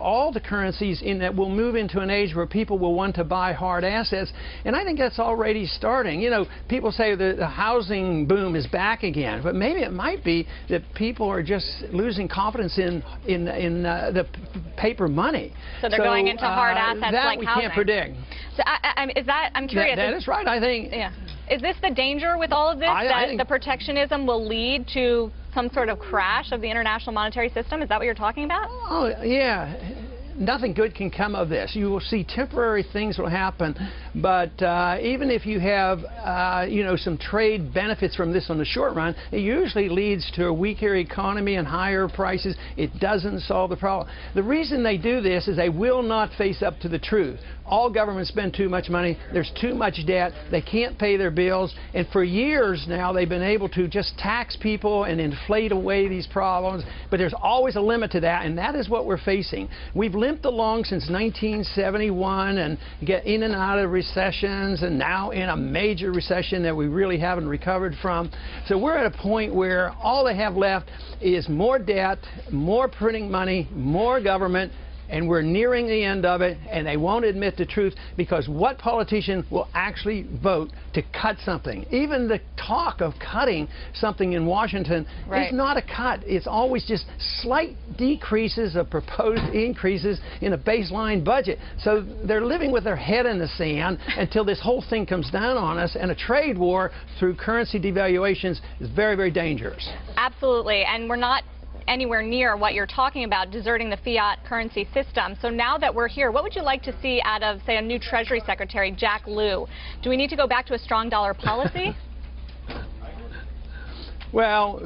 all the currencies in that we'll move into an age where people will want to buy hard assets. And I think that's already starting. You know, people say that the housing boom is back again, but maybe it might be that people are just losing confidence in the paper money. So they're going into hard assets that like we housing. Can't predict. So I'm curious. That is right, I think. Yeah. Is this the danger with all of this, that the protectionism will lead to some sort of crash of the international monetary system? Is that what you're talking about? Oh, yeah. Nothing good can come of this. You will see temporary things will happen, but even if you have, you know, some trade benefits from this on the short run, it usually leads to a weaker economy and higher prices. It doesn't solve the problem. The reason they do this is they will not face up to the truth. All governments spend too much money. There's too much debt. They can't pay their bills. And for years now, they've been able to just tax people and inflate away these problems. But there's always a limit to that, and that is what we're facing. We've limped along since 1971 and get in and out of recessions, and now in a major recession that we really haven't recovered from. So we're at a point where all they have left is more debt, more printing money, more government, and we're nearing the end of it, and they won't admit the truth, because what politician will actually vote to cut something? Even the talk of cutting something in Washington is not a cut. It's always just slight decreases of proposed increases in a baseline budget. So they're living with their head in the sand until this whole thing comes down on us, and a trade war through currency devaluations is very, very dangerous. Absolutely, and we're not anywhere near what you're talking about, deserting the fiat currency system. So now that we're here, what would you like to see out of, say, a new Treasury Secretary, Jack Lew? Do we need to go back to a strong dollar policy? Well,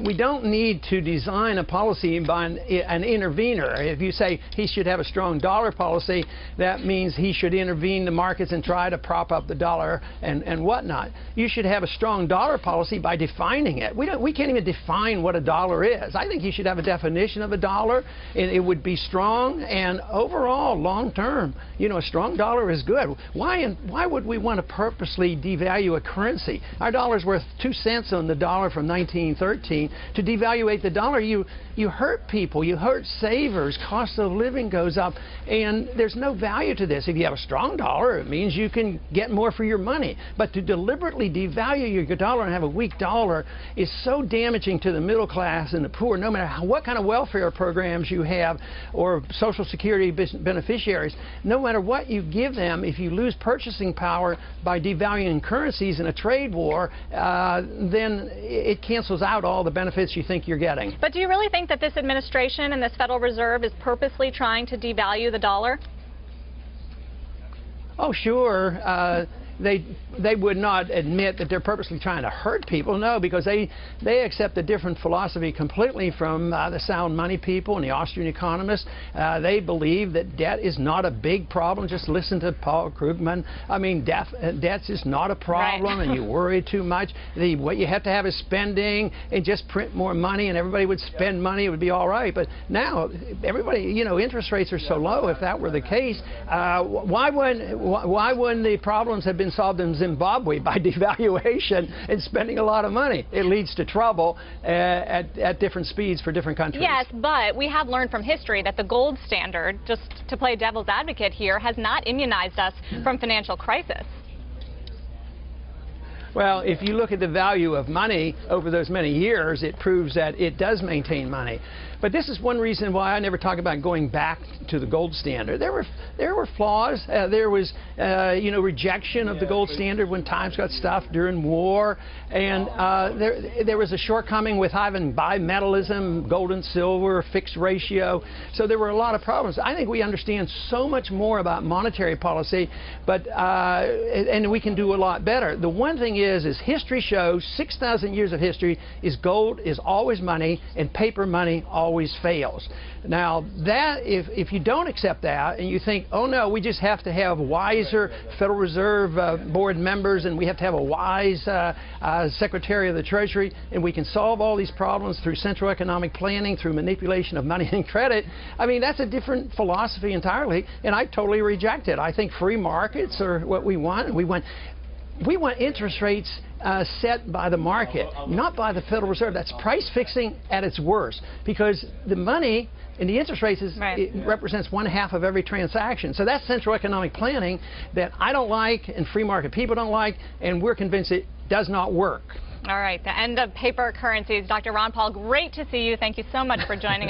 we don't need to design a policy by an intervener. If you say he should have a strong dollar policy, that means he should intervene the markets and try to prop up the dollar and whatnot. You should have a strong dollar policy by defining it. We can't even define what a dollar is. I think you should have a definition of a dollar, and it would be strong and overall long term. You know, a strong dollar is good. Why would we want to purposely devalue a currency? Our dollar's worth 2 cents on the dollar from 1913. To devaluate the dollar, you hurt people, you hurt savers, cost of living goes up, and there's no value to this. If you have a strong dollar, it means you can get more for your money. But to deliberately devalue your dollar and have a weak dollar is so damaging to the middle class and the poor, no matter what kind of welfare programs you have or Social Security beneficiaries. No matter what you give them, if you lose purchasing power by devaluing currencies in a trade war, then it cancels out all the benefits you think you're getting. But do you really think that this administration and this Federal Reserve is purposely trying to devalue the dollar? Oh, sure. They would not admit that they're purposely trying to hurt people. No, because they accept a different philosophy completely from the sound money people and the Austrian economists. They believe that debt is not a big problem. Just listen to Paul Krugman. I mean, debt's is not a problem, and you worry too much. What you have to have is spending, and just print more money, and everybody would spend money. It would be all right. But now, everybody, you know, interest rates are so low. If that were the case, why wouldn't the problems have been solved in Zimbabwe by devaluation and spending a lot of money? It leads to trouble at different speeds for different countries. Yes, but we have learned from history that the gold standard, just to play devil's advocate here, has not immunized us from financial crisis. Well, if you look at the value of money over those many years, it proves that it does maintain money. But this is one reason why I never talk about going back to the gold standard. There were flaws. There was, you know, rejection of the gold standard when times got tough during war, and there was a shortcoming with having bimetallism, gold and silver, fixed ratio. So there were a lot of problems. I think we understand so much more about monetary policy, but and we can do a lot better. The one thing is history shows 6,000 years of history is gold is always money and paper money always fails. Now, that if you don't accept that and you think, oh no, we just have to have wiser Federal Reserve board members and we have to have a wise Secretary of the Treasury and we can solve all these problems through central economic planning, through manipulation of money and credit, I mean, that's a different philosophy entirely, and I totally reject it. I think free markets are what we want, and we want We want interest rates set by the market, not by the Federal Reserve. That's price fixing at its worst, because the money and the interest rates it represents 1/2 of every transaction. So that's central economic planning that I don't like and free market people don't like, and we're convinced it does not work. All right, the end of paper currencies. Dr. Ron Paul, great to see you. Thank you so much for joining us.